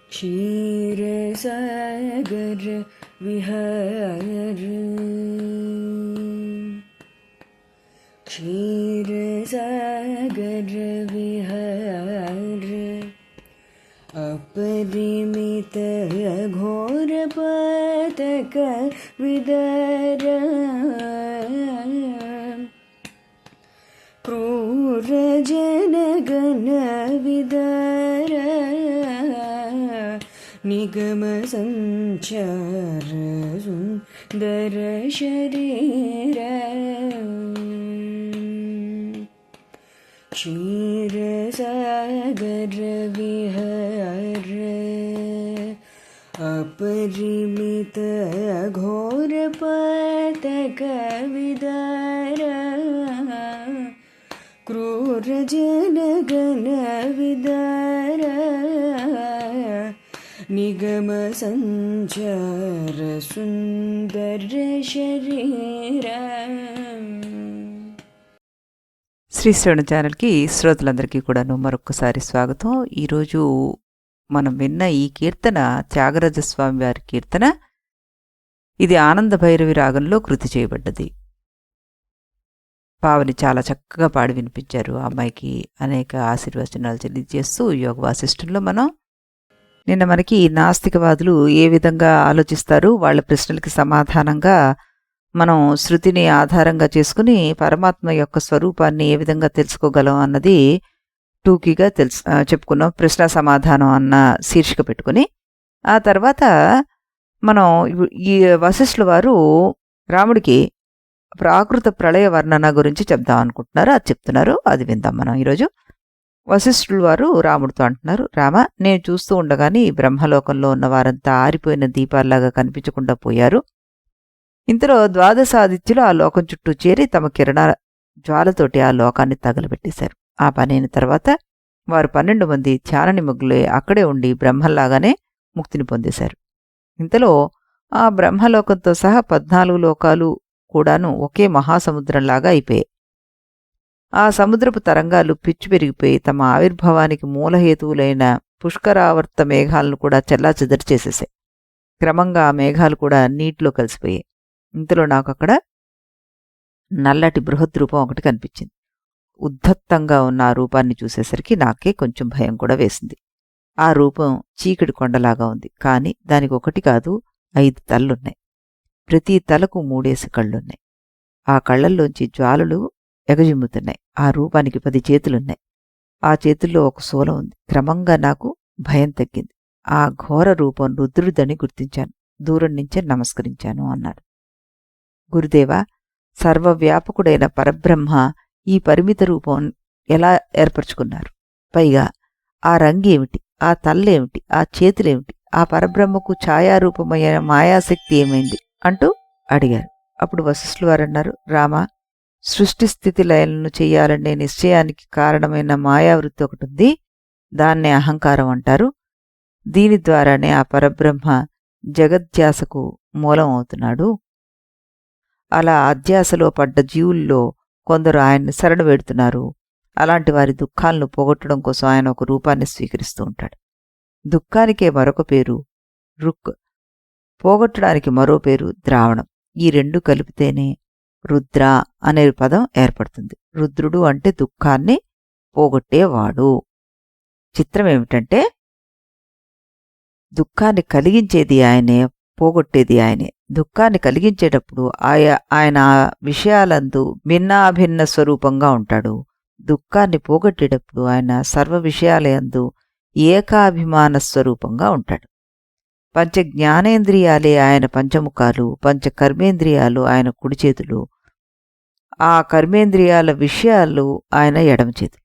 क्षीरसागर विहार क्षीरसागर विहार अपरिमित घोर पातक विदार क्रूर जनगण विदार निगम संचार सुंदर शरीर क्षीर सागर विहार अपरिमित घोर पातक विदार क्रूर जनगण विदार निगम संचार सुंदर शरीर। శ్రీ శ్రవణ ఛానల్కి శ్రోతలందరికీ కూడాను మరొక్కసారి స్వాగతం. ఈరోజు మనం విన్న ఈ కీర్తన త్యాగరాజస్వామి వారి కీర్తన. ఇది ఆనంద భైరవి రాగంలో కృతి చేయబడ్డది. పావని చాలా చక్కగా పాడి వినిపించారు. ఆ అమ్మాయికి అనేక ఆశీర్వచనాలు తెలియజేస్తూ యోగ వాసిష్ఠంలో నిన్న మనకి నాస్తికవాదులు ఏ విధంగా ఆలోచిస్తారు, వాళ్ళ ప్రశ్నలకి సమాధానంగా మనం శృతిని ఆధారంగా చేసుకుని పరమాత్మ యొక్క స్వరూపాన్ని ఏ విధంగా తెలుసుకోగలం అన్నది టూకీగా చెప్పుకున్నాం. ప్రశ్న సమాధానం అన్న శీర్షిక పెట్టుకుని ఆ తర్వాత మనం ఈ వశిష్ఠుల వారు రాముడికి ప్రాకృత ప్రళయ వర్ణన గురించి చెప్దాం అనుకుంటున్నారు. అది చెప్తున్నారు, అది విందాం మనం ఈరోజు. వశిష్ఠుల వారు రాముడితో అంటున్నారు, రామ, నేను చూస్తూ ఉండగానే ఈ బ్రహ్మలోకంలో ఉన్న వారంతా ఆరిపోయిన దీపాల్లాగా కనిపించకుండా పోయారు. ఇంతలో ద్వాదశాదిత్యులు ఆ లోకం చుట్టూ చేరి తమ కిరణాల జ్వాలతోటి ఆ లోకాన్ని తగలబెట్టేశారు. ఆ పనైన తర్వాత వారు 12 మంది ధ్యాన నిమగ్నులై అక్కడే ఉండి బ్రహ్మల్లాగానే ముక్తిని పొందేశారు. ఇంతలో ఆ బ్రహ్మలోకంతో సహా 14 లోకాలు కూడాను ఒకే మహాసముద్రంలాగా అయిపోయాయి. ఆ సముద్రపు తరంగాలు పిచ్చు పెరిగిపోయి తమ ఆవిర్భావానికి మూలహేతువులైన పుష్కరావర్త మేఘాలను కూడా చెల్లాచెదరు చేసేశాయి. క్రమంగా ఆ మేఘాలు కూడా నీటిలో కలిసిపోయాయి. ఇంతలో నాకు అక్కడ నల్లటి బృహద్రూపం ఒకటి కనిపించింది. ఉద్ధత్తంగా ఉన్న ఆ రూపాన్ని చూసేసరికి నాకే కొంచెం భయం కూడా వేసింది. ఆ రూపం చీకటి కొండలాగా ఉంది. కాని దానికి 1 కాదు 5 తలలున్నాయి. ప్రతి తలకు 3 కళ్ళున్నాయి. ఆ కళ్లల్లోంచి జ్వాలలు ఎగజిమ్ముతున్నాయి. ఆ రూపానికి 10 చేతులున్నాయి. ఆ చేతుల్లో ఒక శూలం ఉంది. క్రమంగా నాకు భయం తగ్గింది. ఆ ఘోర రూపం రుద్రుడిదని గుర్తించాను. దూరం నుంచే నమస్కరించాను అన్నాడు. గురుదేవా, సర్వవ్యాపకుడైన పరబ్రహ్మ ఈ పరిమిత రూపం ఎలా ఏర్పరచుకున్నారు? పైగా ఆ రంగేమిటి, ఆ తల్లేమిటి, ఆ చేతులేమిటి, ఆ పరబ్రహ్మకు ఛాయారూపమైన మాయాశక్తి ఏమైంది అంటూ అడిగారు. అప్పుడు వశిష్ఠుల వారన్నారు, రామా, సృష్టి స్థితి లయలను చెయ్యాలనే నిశ్చయానికి కారణమైన మాయావృత్తి ఒకటుంది. దాన్నే అహంకారం అంటారు. దీని ద్వారానే ఆ పరబ్రహ్మ జగద్ధ్యాసకు మూలం అవుతున్నాడు. అలా అధ్యాసలో పడ్డ జీవుల్లో కొందరు ఆయన్ని శరణు వేడుతున్నారు. అలాంటి వారి దుఃఖాలను పోగొట్టడం కోసం ఆయన ఒక రూపాన్ని స్వీకరిస్తూ ఉంటాడు. దుఃఖానికే మరొక పేరు రుక్, పోగొట్టడానికి మరో పేరు ద్రావణం. ఈ 2 కలిపితేనే రుద్ర అనే పదం ఏర్పడుతుంది. రుద్రుడు అంటే దుఃఖాన్ని పోగొట్టేవాడు. చిత్రమేమిటంటే దుఃఖాన్ని కలిగించేది ఆయనే, పోగొట్టేది ఆయనే. దుఃఖాన్ని కలిగించేటప్పుడు ఆయన విషయాలందు భిన్నాభిన్న స్వరూపంగా ఉంటాడు. దుఃఖాన్ని పోగొట్టేటప్పుడు ఆయన సర్వ విషయాలందు ఏకాభిమాన స్వరూపంగా ఉంటాడు. పంచ జ్ఞానేంద్రియాలే ఆయన పంచముఖాలు, పంచ కర్మేంద్రియాలు ఆయన కుడి చేతులు, ఆ కర్మేంద్రియాల విషయాలు ఆయన ఎడమ చేతులు.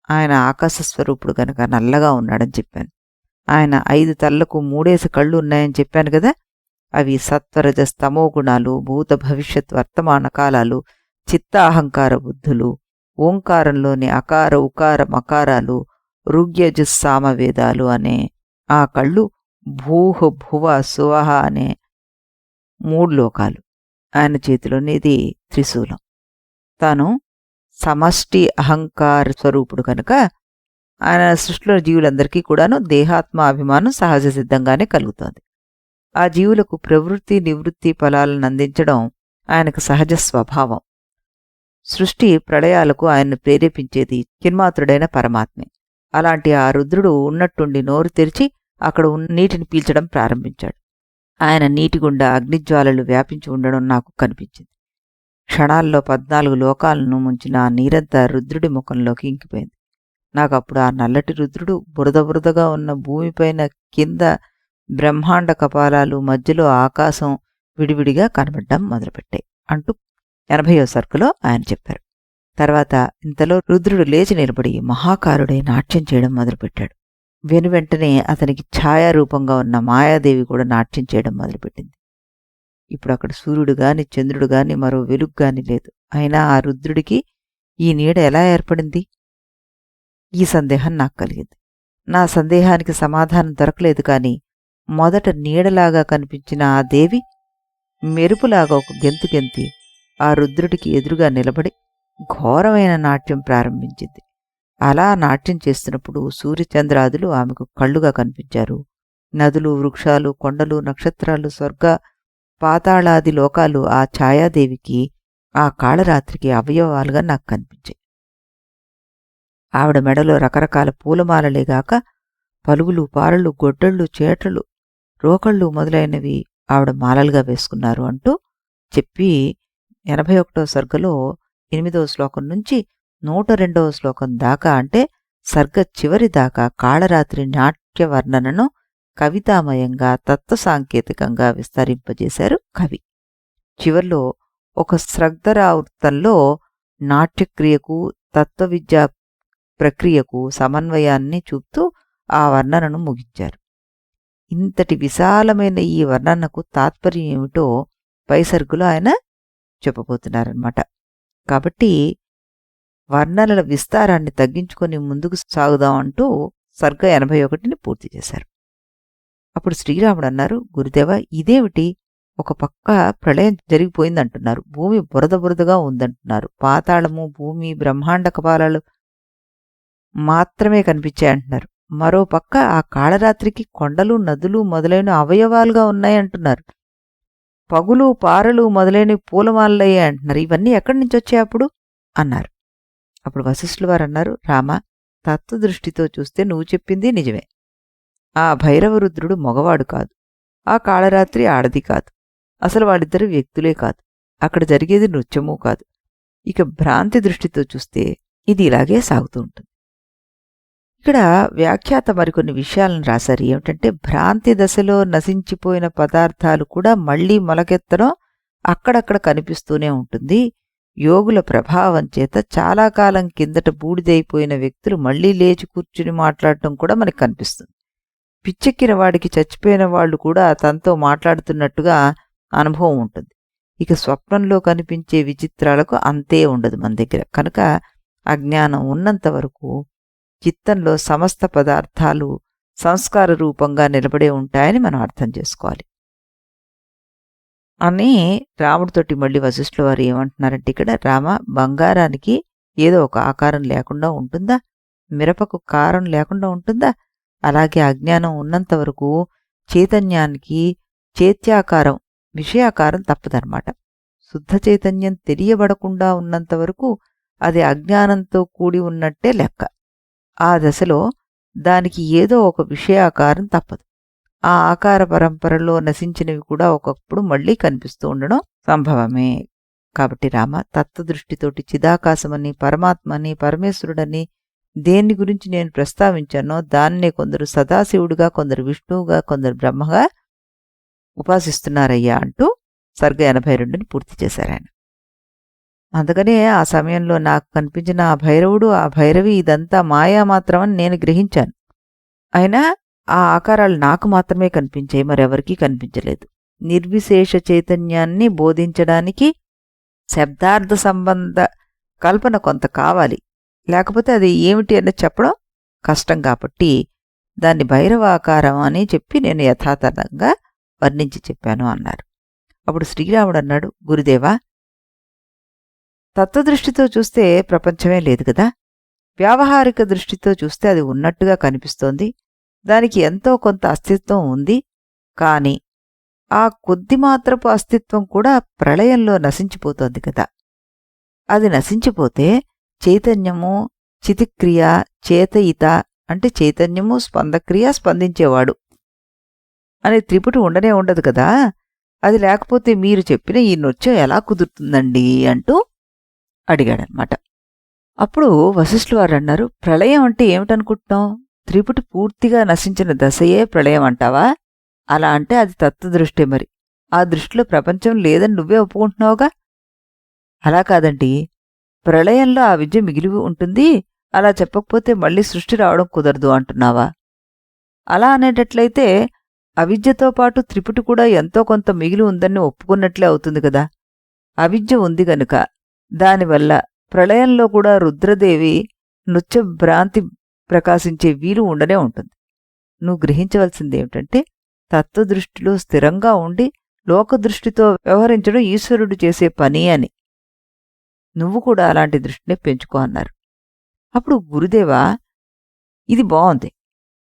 ఆయన ఆకాశ స్వరూపుడు గనక నల్లగా ఉన్నాడని చెప్పాను. ఆయన 5 తలలకు 3 కళ్ళు ఉన్నాయని చెప్పాను కదా. అవి సత్వరజ స్తమో గుణాలు, భూత భవిష్యత్ వర్తమాన కాలాలు, చిత్త అహంకార బుద్ధులు, ఓంకారంలోని అకార ఉకార మకారాలు, ఋగ్యజుస్సామవేదాలు అనే ఆ కళ్ళు, భూహ భువ సువహ అనే 3 లోకాలు. ఆయన చేతిలోనిది త్రిశూలం. తాను సమష్టి అహంకార స్వరూపుడు కనుక ఆయన సృష్టిలో జీవులందరికీ కూడాను దేహాత్మ అభిమానం సహజ సిద్ధంగానే కలుగుతోంది. ఆ జీవులకు ప్రవృత్తి నివృత్తి ఫలాలను అందించడం ఆయనకు సహజ స్వభావం. సృష్టి ప్రళయాలకు ఆయన్ను ప్రేరేపించేది చిన్మాత్రుడైన పరమాత్మే. అలాంటి ఆ రుద్రుడు ఉన్నట్టుండి నోరు తెరిచి అక్కడ నీటిని పీల్చడం ప్రారంభించాడు. ఆయన నీటి గుండా అగ్నిజ్వాలలు వ్యాపించి ఉండడం నాకు కనిపించింది. క్షణాల్లో 14 లోకాలను ముంచిన ఆ నీరంతా రుద్రుడి ముఖంలోకి ఇంకిపోయింది. నాకప్పుడు ఆ నల్లటి రుద్రుడు బురద బురదగా ఉన్న భూమిపైన కింద బ్రహ్మాండ కపాలాలు, మధ్యలో ఆకాశం విడివిడిగా కనబడ్డం మొదలుపెట్టాయి అంటూ 80వ సర్కులో ఆయన చెప్పారు. తర్వాత ఇంతలో రుద్రుడు లేచి నిలబడి మహాకారుడై నాట్యం చేయడం మొదలుపెట్టాడు. వెనువెంటనే అతనికి ఛాయారూపంగా ఉన్న మాయాదేవి కూడా నాట్యం చేయడం మొదలుపెట్టింది. ఇప్పుడు అక్కడ సూర్యుడు గాని చంద్రుడు గాని మరో వెలుగు గాని లేదు. అయినా ఆ రుద్రుడికి ఈ నీడ ఎలా ఏర్పడింది? ఈ సందేహం నాకు కలిగింది. నా సందేహానికి సమాధానం దొరకలేదు. కాని మొదట నీడలాగా కనిపించిన ఆ దేవి మెరుపులాగా ఒక గెంతు గెంతి ఆ రుద్రుడికి ఎదురుగా నిలబడి ఘోరమైన నాట్యం ప్రారంభించింది. అలా నాట్యం చేస్తున్నప్పుడు సూర్యచంద్రాదులు ఆమెకు కళ్ళుగా కనిపించారు. నదులు, వృక్షాలు, కొండలు, నక్షత్రాలు, స్వర్గ పాతాళాది లోకాలు ఆ ఛాయాదేవికి, ఆ కాళరాత్రికి అవయవాలుగా నాకు కనిపించాయి. ఆవిడ మెడలో రకరకాల పూలమాలలేగాక పలుగులు, పారలు, గొడ్డళ్ళు, చేటలు, రోకళ్ళు మొదలైనవి ఆవిడ మాలలుగా వేసుకున్నారు అంటూ చెప్పి 81వ సర్గలో 8వ శ్లోకం నుంచి 102వ శ్లోకం దాకా, అంటే సర్గ చివరి దాకా కాళరాత్రి నాట్య వర్ణనను కవితామయంగా తత్వసాంకేతికంగా విస్తరింపజేశారు కవి. చివర్లో ఒక స్రగ్ధరావృత్తంలో నాట్యక్రియకు తత్వవిద్యా ప్రక్రియకు సమన్వయాన్ని చూపుతూ ఆ వర్ణనను ముగించారు. ఇంతటి విశాలమైన ఈ వర్ణనకు తాత్పర్యం ఏమిటో పై సర్గులో ఆయన చెప్పబోతున్నారన్నమాట. కాబట్టి వర్ణనల విస్తారాన్ని తగ్గించుకొని ముందుకు సాగుదాం అంటూ సర్గ 81ని పూర్తి చేశారు. అప్పుడు శ్రీరాముడు అన్నారు, గురుదేవ, ఇదేమిటి? ఒక పక్క ప్రళయం జరిగిపోయిందంటున్నారు, భూమి బురద బురదగా ఉందంటున్నారు, పాతాళము, భూమి, బ్రహ్మాండ కపాలాలు మాత్రమే కనిపించాయంటున్నారు. మరో పక్క ఆ కాళరాత్రికి కొండలు, నదులు మొదలైన అవయవాలుగా ఉన్నాయంటున్నారు. పగులు, పారలు మొదలైనవి పూలమాలయ్యాయి అంటున్నారు. ఇవన్నీ ఎక్కడి నుంచి వచ్చాయి అప్పుడు అన్నారు. అప్పుడు వశిష్ఠుల వారు అన్నారు, రామ, తత్వదృష్టితో చూస్తే నువ్వు చెప్పింది నిజమే. ఆ భైరవరుద్రుడు మగవాడు కాదు, ఆ కాళరాత్రి ఆడది కాదు, అసలు వాళ్ళిద్దరు వ్యక్తులే కాదు, అక్కడ జరిగేది నృత్యమూ కాదు. ఇక భ్రాంతి దృష్టితో చూస్తే ఇది ఇలాగే సాగుతూ ఉంటుంది. ఇక్కడ వ్యాఖ్యాత మరికొన్ని విషయాలను రాశారు. ఏమిటంటే, భ్రాంతి దశలో నశించిపోయిన పదార్థాలు కూడా మళ్లీ మొలకెత్తడం అక్కడక్కడ కనిపిస్తూనే ఉంటుంది. యోగుల ప్రభావం చేత చాలా కాలం కిందట బూడిదైపోయిన వ్యక్తులు మళ్లీ లేచి కూర్చుని మాట్లాడటం కూడా మనకు కనిపిస్తుంది. పిచ్చెక్కిన వాడికి చచ్చిపోయిన వాళ్ళు కూడా తనతో మాట్లాడుతున్నట్టుగా అనుభవం ఉంటుంది. ఇక స్వప్నంలో కనిపించే విచిత్రాలకు అంతే ఉండదు మన దగ్గర. కనుక అజ్ఞానం ఉన్నంత వరకు చిత్తంలో సమస్త పదార్థాలు సంస్కార రూపంగా నిలబడే ఉంటాయని మనం అర్థం చేసుకోవాలి అని రాముడితోటి మళ్ళీ వశిష్ఠుల వారు ఏమంటున్నారంటే, ఇక్కడ రామ, బంగారానికి ఏదో ఒక ఆకారం లేకుండా ఉంటుందా? మిరపకు కారం లేకుండా ఉంటుందా? అలాగే అజ్ఞానం ఉన్నంత వరకు చైతన్యానికి చేత్యాకారం, విషయాకారం తప్పదన్నమాట. శుద్ధ చైతన్యం తెలియబడకుండా ఉన్నంత వరకు అది అజ్ఞానంతో కూడి ఉన్నట్టే లెక్క. ఆ దశలో దానికి ఏదో ఒక విషయాకారం తప్పదు. ఆ ఆకార పరంపరలో నశించినవి కూడా ఒకప్పుడు మళ్లీ కనిపిస్తూ ఉండడం సంభవమే. కాబట్టి రామ, తత్వదృష్టితోటి చిదాకాశమని, పరమాత్మని, పరమేశ్వరుడని దేన్ని గురించి నేను ప్రస్తావించానో దాన్నే కొందరు సదాశివుడుగా, కొందరు విష్ణువుగా, కొందరు బ్రహ్మగా ఉపాసిస్తున్నారయ్యా అంటూ సర్గ 82ని పూర్తి చేశారాయన. అందుకనే ఆ సమయంలో నాకు కనిపించిన ఆ భైరవుడు, ఆ భైరవి ఇదంతా మాయా మాత్రమని నేను గ్రహించాను. అయినా ఆ ఆకారాలు నాకు మాత్రమే కనిపించాయి, మరెవరికీ కనిపించలేదు. నిర్విశేష చైతన్యాన్ని బోధించడానికి శబ్దార్థ సంబంధ కల్పన కొంత కావాలి, లేకపోతే అది ఏమిటి అని చెప్పడం కష్టం. కాబట్టి దాన్ని భైరవాకారం అని చెప్పి నేను యథాతథంగా వర్ణించి చెప్పాను అన్నారు. అప్పుడు శ్రీరాముడు అన్నాడు, గురుదేవా, తత్వదృష్టితో చూస్తే ప్రపంచమే లేదు కదా, వ్యావహారిక దృష్టితో చూస్తే అది ఉన్నట్టుగా కనిపిస్తోంది. దానికి ఎంతో కొంత అస్తిత్వం ఉంది. కాని ఆ కొద్ది మాత్రపు అస్తిత్వం కూడా ప్రళయంలో నశించిపోతోంది కదా. అది నశించిపోతే చైతన్యము, చితిక్రియ, చేతయిత అంటే చైతన్యము, స్పందక్రియ, స్పందించేవాడు అనే త్రిపుటి ఉండనే ఉండదు కదా. అది లేకపోతే మీరు చెప్పిన ఈ నృత్యం ఎలా కుదురుతుందండి అంటూ అడిగాడనమాట. అప్పుడు వశిష్ఠులు వారు అన్నారు, ప్రళయం అంటే ఏమిటనుకుంటున్నాం? త్రిపుటి పూర్తిగా నశించిన దశయే ప్రళయం అంటావా? అలా అంటే అది తత్వదృష్టే. మరి ఆ దృష్టిలో ప్రపంచం లేదని నువ్వే ఒప్పుకుంటున్నావుగా. అలా కాదండి, ప్రళయంలో ఆ విద్య మిగిలి ఉంటుంది. అలా చెప్పకపోతే మళ్ళీ సృష్టి రావడం కుదరదు అంటున్నావా? అలా అనేటట్లయితే అవిద్యతో పాటు త్రిపుటి కూడా ఎంతో కొంత మిగిలి ఉందని ఒప్పుకున్నట్లే అవుతుంది కదా. అవిద్య ఉంది గనుక దానివల్ల ప్రళయంలో కూడా రుద్రదేవి నృత్యభ్రాంతి ప్రకాశించే వీలు ఉండనే ఉంటుంది. నువ్వు గ్రహించవలసిందేమిటంటే తత్వదృష్టిలో స్థిరంగా ఉండి లోకదృష్టితో వ్యవహరించడం ఈశ్వరుడు చేసే పని అని. నువ్వు కూడా అలాంటి దృష్టినే పెంచుకో అన్నారు. అప్పుడు గురుదేవా, ఇది బాగుంది,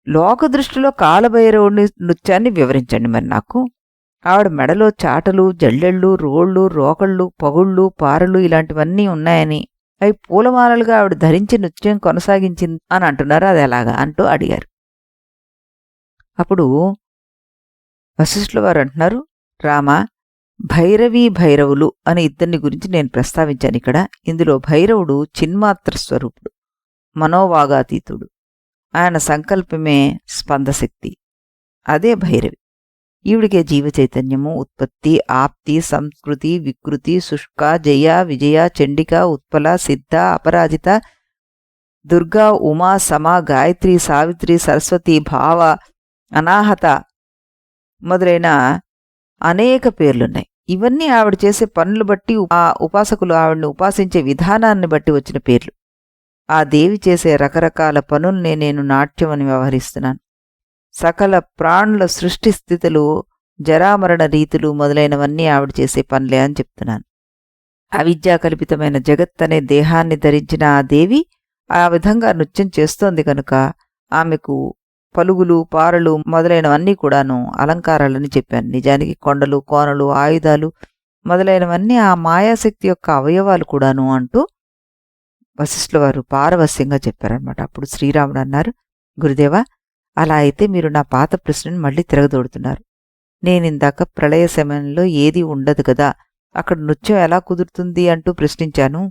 లోకదృష్టిలో కాలభైరవుడి నృత్యాన్ని వివరించండి మరి నాకు. ఆవిడ మెడలో చాటలు, జల్లెళ్ళు, రోళ్ళు, రోకళ్ళు, పగుళ్ళు, పారలు ఇలాంటివన్నీ ఉన్నాయని, అవి పూలమాలలుగా ఆవిడ ధరించి నృత్యం కొనసాగించింది అని అంటున్నారు. అది ఎలాగా అంటూ అడిగారు. అప్పుడు వశిష్ఠుల వారు అంటున్నారు, రామ, భైరవీ భైరవులు అనే ఇద్దరిని గురించి నేను ప్రస్తావించాను ఇక్కడ. ఇందులో భైరవుడు చిన్మాత్ర స్వరూపుడు, మనోవాగాతీతుడు. ఆయన సంకల్పమే స్పందశక్తి, అదే భైరవి. ఈవిడికే జీవచైతన్యము, ఉత్పత్తి, ఆప్తి, సంస్కృతి, వికృతి, శుష్క, జయ, విజయ, చండిక, ఉత్పల, సిద్ధ, అపరాజిత, దుర్గా, ఉమా, సమ, గాయత్రి, సావిత్రి, సరస్వతి, భావ, అనాహత మొదలైన అనేక పేర్లున్నాయి. ఇవన్నీ ఆవిడ చేసే పనులు బట్టి, ఆ ఉపాసకులు ఆవిడ్ని ఉపాసించే విధానాన్ని బట్టి వచ్చిన పేర్లు. ఆ దేవి చేసే రకరకాల పనుల్నే నేను నాట్యం అని వ్యవహరిస్తున్నాను. సకల ప్రాణుల సృష్టి స్థితులు, జరామరణ రీతులు మొదలైనవన్నీ ఆవిడ చేసే పనులే అని చెప్తున్నాను. అవిద్యాకల్పితమైన జగత్తనే దేహాన్ని ధరించిన ఆ దేవి ఆ విధంగా నృత్యం చేస్తోంది కనుక ఆమెకు పలుగులు, పారలు మొదలైనవన్నీ కూడాను అలంకారాలని చెప్పాను. నిజానికి కొండలు, కోనలు, ఆయుధాలు మొదలైనవన్నీ ఆ మాయాశక్తి యొక్క అవయవాలు కూడాను అంటూ వశిష్ఠుల వారు పారవస్యంగా చెప్పారనమాట. అప్పుడు శ్రీరాముడు అన్నారు, గురుదేవా, అలా అయితే మీరు నా పాత ప్రశ్నను మళ్ళీ తిరగదోడుతున్నారు. నేనిందాక ప్రళయ సమయంలో ఏదీ ఉండదు కదా, అక్కడ నృత్యం ఎలా కుదురుతుంది అంటూ ప్రశ్నించాను.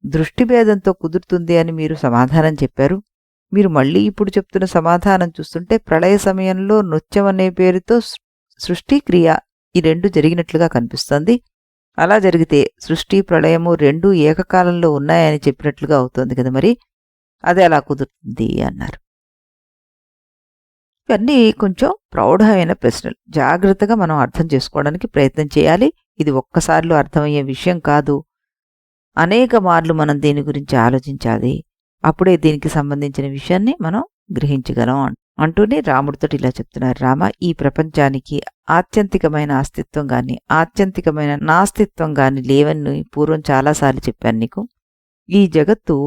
దృష్టిభేదంతో కుదురుతుంది అని మీరు సమాధానం చెప్పారు. మీరు మళ్ళీ ఇప్పుడు చెప్తున్న సమాధానం చూస్తుంటే ప్రళయ సమయంలో నృత్యం అనే పేరుతో సృష్టి, క్రియ ఈ రెండు జరిగినట్లుగా కనిపిస్తోంది. అలా జరిగితే సృష్టి, ప్రళయము రెండూ ఏకకాలంలో ఉన్నాయని చెప్పినట్లుగా అవుతోంది కదా, మరి అది ఎలా కుదురుతుంది అన్నారు. ఇవన్నీ కొంచెం ప్రౌఢమైన ప్రశ్నలు. జాగ్రత్తగా మనం అర్థం చేసుకోవడానికి ప్రయత్నం చేయాలి. ఇది ఒక్కసారిలో అర్థమయ్యే విషయం కాదు. అనేక మార్లు మనం దీని గురించి ఆలోచించాలి. అప్పుడే దీనికి సంబంధించిన విషయాన్ని మనం గ్రహించగలం అంటూనే రాముడితో ఇలా చెప్తున్నారు, రామ, ఈ ప్రపంచానికి ఆత్యంతికమైన అస్తిత్వం గాని ఆత్యంతికమైన నాస్తిత్వం గాని లేవని పూర్వం చాలాసార్లు చెప్పాను నీకు. ఈ జగత్తు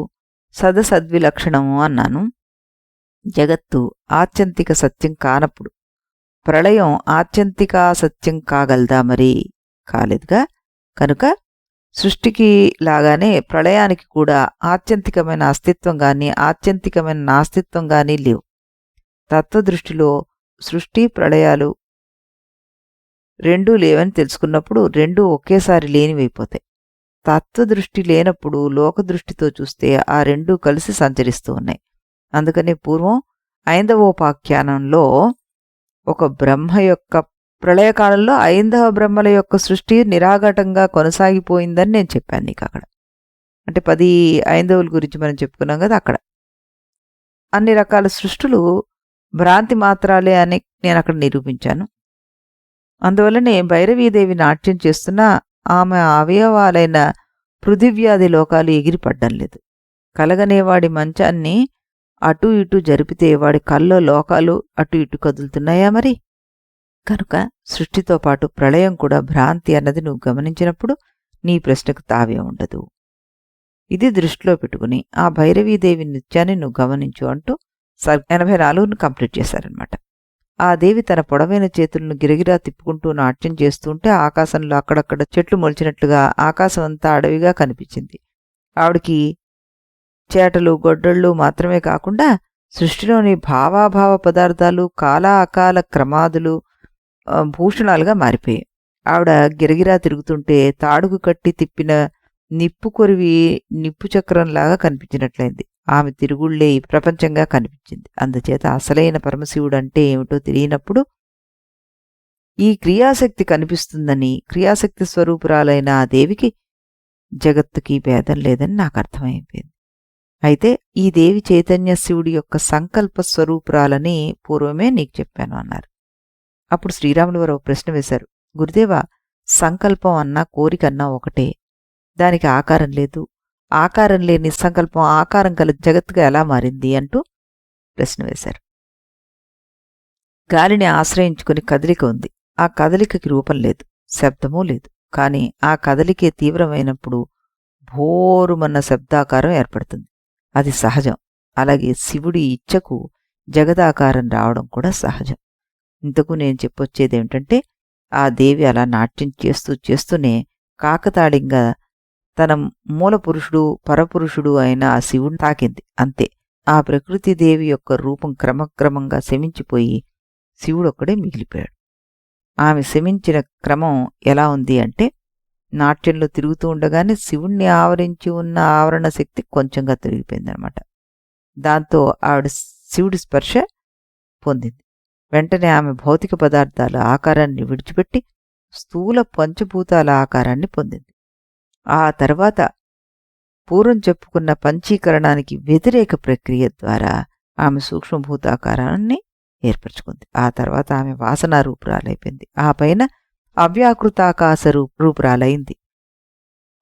సదసద్విలక్షణము అన్నాను. జగత్తు ఆత్యంతిక సత్యం కానప్పుడు ప్రళయం ఆత్యంతికా సత్యం కాగలదా? మరి కాలేదుగా. కనుక సృష్టికి లాగానే ప్రళయానికి కూడా ఆత్యంతికమైన అస్తిత్వం గాని ఆత్యంతికమైన నాస్తిత్వం గాని లేవు. తత్వదృష్టిలో సృష్టి, ప్రళయాలు రెండూ లేవని తెలుసుకున్నప్పుడు రెండూ ఒకేసారి లేనివైపోతాయి. తత్వదృష్టి లేనప్పుడు లోకదృష్టితో చూస్తే ఆ రెండూ కలిసి సంచరిస్తూ ఉన్నాయి. అందుకని పూర్వం ఐందవోపాఖ్యానంలో ఒక బ్రహ్మ యొక్క ప్రళయకాలంలో ఐందవ బ్రహ్మల యొక్క సృష్టి నిరాఘాటంగా కొనసాగిపోయిందని నేను చెప్పాను నీకు అక్కడ. అంటే 10 ఐందవుల గురించి మనం చెప్పుకున్నాం కదా, అక్కడ అన్ని రకాల సృష్టులు భ్రాంతి మాత్రాలే అని నేను అక్కడ నిరూపించాను. అందువల్లనే భైరవీదేవి నాట్యం చేస్తున్న ఆమె అవయవాలైన పృథివ్యాధి లోకాలు ఎగిరిపడ్డం లేదు. కలగనేవాడి మంచాన్ని అటూ ఇటూ జరిపితే వాడి కల్లో లోకాలు అటు ఇటు కదులుతున్నాయా మరి? కనుక సృష్టితో పాటు ప్రళయం కూడా భ్రాంతి అన్నది నువ్వు గమనించినప్పుడు నీ ప్రశ్నకు తావే ఉండదు. ఇది దృష్టిలో పెట్టుకుని ఆ భైరవీదేవి నృత్యాన్ని నువ్వు గమనించు అంటూ 84ను కంప్లీట్ చేశారనమాట. ఆ దేవి తన పొడవైన చేతులను గిరగిరా తిప్పుకుంటూ నాట్యం చేస్తుంటే ఆకాశంలో అక్కడక్కడ చెట్లు మొలిచినట్లుగా ఆకాశం అంతా అడవిగా కనిపించింది. ఆవిడికి చేటలు గొడ్డళ్ళు మాత్రమే కాకుండా సృష్టిలోని భావాభావ పదార్థాలు కాల అకాల క్రమాదులు భూషణాలుగా మారిపోయాయి. ఆవిడ గిరగిరా తిరుగుతుంటే తాడుకు కట్టి తిప్పిన నిప్పు కొరివి నిప్పు చక్రంలాగా కనిపించినట్లయింది. ఆమె తిరుగుళ్లే ఈ ప్రపంచంగా కనిపించింది. అందుచేత అసలైన పరమశివుడు అంటే ఏమిటో తెలియనప్పుడు ఈ క్రియాశక్తి కనిపిస్తుందని, క్రియాశక్తి స్వరూపురాలైన ఆ దేవికి జగత్తుకి భేదం లేదని నాకు అర్థమైపోయింది. అయితే ఈ దేవి చైతన్య శివుడి యొక్క సంకల్ప స్వరూపురాలని పూర్వమే నీకు చెప్పాను అన్నారు. అప్పుడు శ్రీరాములు వారు ఒక ప్రశ్న వేశారు. గురుదేవా, సంకల్పం అన్నా కోరికన్నా ఒకటే, దానికి ఆకారం లేదు, ఆకారం లేని సంకల్పం ఆకారం కల జగత్తుగా ఎలా మారింది అంటూ ప్రశ్న వేశారు. గాలిని ఆశ్రయించుకుని కదలిక ఉంది. ఆ కదలికకి రూపం లేదు, శబ్దమూ లేదు. కాని ఆ కదలికే తీవ్రమైనప్పుడు భోరుమన్న శబ్దాకారం ఏర్పడుతుంది. అది సహజం. అలాగే శివుడి ఇచ్చకు జగదాకారం రావడం కూడా సహజం. ఇంతకు నేను చెప్పొచ్చేదేమిటంటే, ఆ దేవి అలా నాట్యం చేస్తూనే కాకతాళింగా తన మూలపురుషుడు పరపురుషుడు అయిన ఆ శివుడిని తాకింది. అంతే. ఆ ప్రకృతిదేవి యొక్క రూపం క్రమక్రమంగా శమించిపోయి శివుడొక్కడే మిగిలిపోయాడు. ఆమె శమించిన క్రమం ఎలా ఉంది అంటే, నాట్యంలో తిరుగుతూ ఉండగానే శివుణ్ణి ఆవరించి ఉన్న ఆవరణ శక్తి కొంచెంగా తిరిగిపోయిందనమాట. దాంతో ఆవిడ శివుడి స్పర్శ పొందింది. వెంటనే ఆమె భౌతిక పదార్థాల ఆకారాన్ని విడిచిపెట్టి స్థూల పంచభూతాల ఆకారాన్ని పొందింది. ఆ తర్వాత పూర్వం చెప్పుకున్న పంచీకరణానికి వ్యతిరేక ప్రక్రియ ద్వారా ఆమె సూక్ష్మభూతాకారాన్ని ఏర్పరచుకుంది. ఆ తర్వాత ఆమె వాసనా రూపురాలైపోయింది. ఆ పైన అవ్యాకృతాకాశ రూపురాలైంది.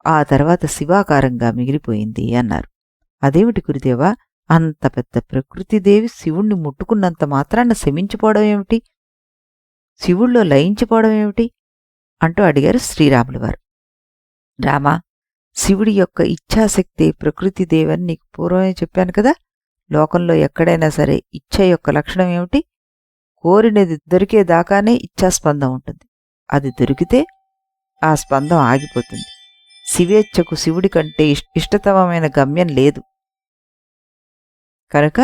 ఆ తర్వాత శివాకారంగా మిగిలిపోయింది అన్నారు. అదేమిటి గురుదేవా, అంత పెద్ద ప్రకృతిదేవి శివుణ్ణి ముట్టుకున్నంత మాత్రాన శమించిపోవడం ఏమిటి, శివుళ్ళో లయించిపోవడం ఏమిటి అంటూ అడిగారు శ్రీరాములు వారు. రామా, శివుడి యొక్క ఇచ్ఛాశక్తి ప్రకృతిదేవని నీకు పూర్వమే చెప్పాను కదా. లోకంలో ఎక్కడైనా సరే ఇచ్ఛ యొక్క లక్షణం ఏమిటి? కోరినది దొరికేదాకానే ఇచ్ఛాస్పందం ఉంటుంది. అది దొరికితే ఆ స్పందం ఆగిపోతుంది. శివేచ్ఛకు శివుడి కంటే ఇష్టతమమైన గమ్యం లేదు. కనుక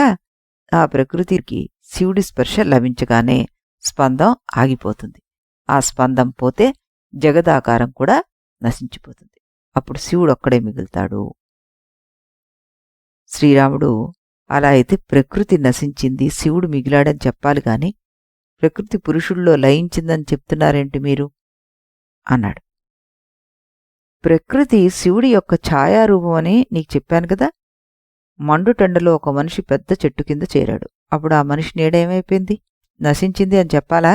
ఆ ప్రకృతికి శివుడి స్పర్శ లభించగానే స్పందం ఆగిపోతుంది. ఆ స్పందం పోతే జగదాకారం కూడా నశించిపోతుంది. అప్పుడు శివుడొక్కడే మిగులుతాడు. శ్రీరాముడు అలా అయితే ప్రకృతి నశించింది, శివుడు మిగిలాడని చెప్పాలి గాని ప్రకృతి పురుషుల్లో లయించిందని చెప్తున్నారేంటి మీరు అన్నాడు. ప్రకృతి శివుడి యొక్క ఛాయారూపమని నీకు చెప్పాను కదా. మండుటెండలో ఒక మనిషి పెద్ద చెట్టు కింద చేరాడు. అప్పుడు ఆ మనిషి నీడేమైపోయింది? నశించింది అని చెప్పాలా?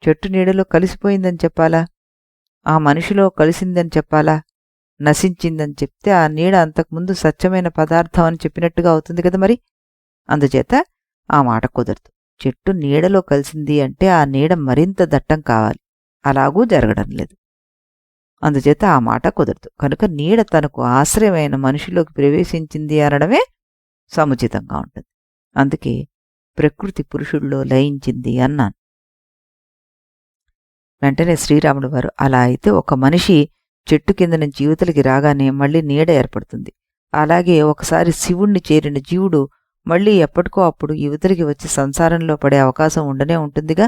చెట్టు నీడలో కలిసిపోయిందని చెప్పాలా? ఆ మనిషిలో కలిసిందని చెప్పాలా? నశించిందని చెప్తే ఆ నీడ అంతకుముందు సత్యమైన పదార్థం అని చెప్పినట్టుగా అవుతుంది కదా మరి. అందుచేత ఆ మాట కుదరదు. చెట్టు నీడలో కలిసింది అంటే ఆ నీడ మరింత దట్టం కావాలి. అలాగూ జరగడం లేదు. అందుచేత ఆ మాట కుదరదు. కనుక నీడ తనకు ఆశ్రయమైన మనిషిలోకి ప్రవేశించింది అనడమే సముచితంగా ఉంటుంది. అందుకే ప్రకృతి పురుషుల్లో లయించింది అన్నాను. వెంటనే శ్రీరాముడు వారు, అలా అయితే ఒక మనిషి చెట్టు కింద నుంచి యువతలకి రాగానే మళ్ళీ నీడ ఏర్పడుతుంది. అలాగే ఒకసారి శివుణ్ణి చేరిన జీవుడు మళ్ళీ ఎప్పటికో అప్పుడు యువతలకి వచ్చి సంసారంలో పడే అవకాశం ఉండనే ఉంటుందిగా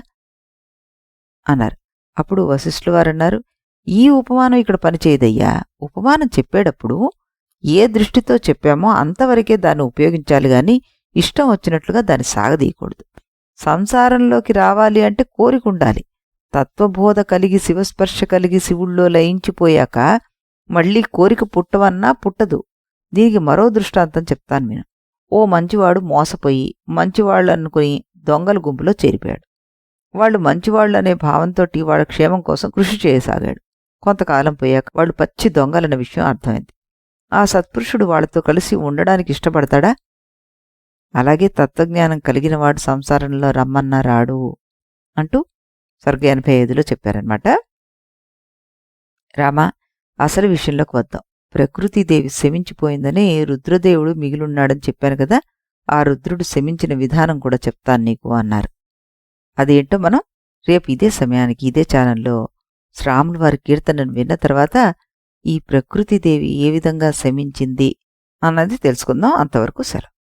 అన్నారు. అప్పుడు వశిష్ఠుల వారన్నారు, ఈ ఉపమానం ఇక్కడ పనిచేయదయ్యా. ఉపమానం చెప్పేటప్పుడు ఏ దృష్టితో చెప్పామో అంతవరకే దాన్ని ఉపయోగించాలి గాని ఇష్టం వచ్చినట్లుగా దాన్ని సాగదీయకూడదు. సంసారంలోకి రావాలి అంటే కోరిక ఉండాలి. తత్వబోధ కలిగి శివస్పర్శ కలిగి శివుల్లో లయించిపోయాక మళ్ళీ కోరిక పుట్టవన్నా పుట్టదు. దీనికి మరో దృష్టాంతం చెప్తాను నేను. ఓ మంచివాడు మోసపోయి మంచివాళ్ళనుకుని దొంగల గుంపులో చేరిపోయాడు. వాళ్ళు మంచివాళ్లనే భావంతోటి వాళ్ళ క్షేమం కోసం కృషి చేయసాగాడు. కొంతకాలం పోయాక వాళ్ళు పచ్చి దొంగలన్న విషయం అర్థమైంది. ఆ సత్పురుషుడు వాళ్లతో కలిసి ఉండడానికి ఇష్టపడతాడా? అలాగే తత్వజ్ఞానం కలిగినవాడు సంసారంలో రమ్మన్నా రాడు అంటూ స్వర్గ 85లో చెప్పారనమాట. రామా, అసలు విషయంలోకి వద్దాం. ప్రకృతిదేవి శమించిపోయిందని రుద్రదేవుడు మిగిలున్నాడని చెప్పాను కదా, ఆ రుద్రుడు శమించిన విధానం కూడా చెప్తాను నీకు అన్నారు. అదేంటో మనం రేపు ఇదే సమయానికి ఇదే ఛానల్లో శ్రాముల వారి కీర్తనను విన్న తర్వాత ఈ ప్రకృతిదేవి ఏ విధంగా శమించింది అన్నది తెలుసుకుందాం. అంతవరకు సెలవు.